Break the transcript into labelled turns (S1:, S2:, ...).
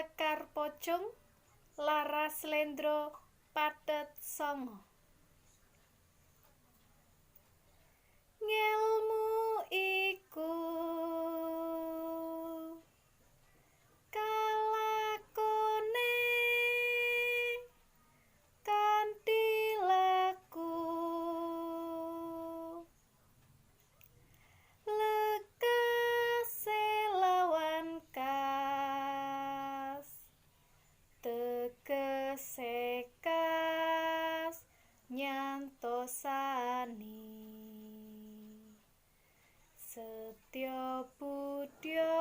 S1: Sekar Pocung Laras Slendro Pathet Sanga Ngèlmu iku kalakone kanthi laku lekase lawan kas tegese kas nyantosani setya budya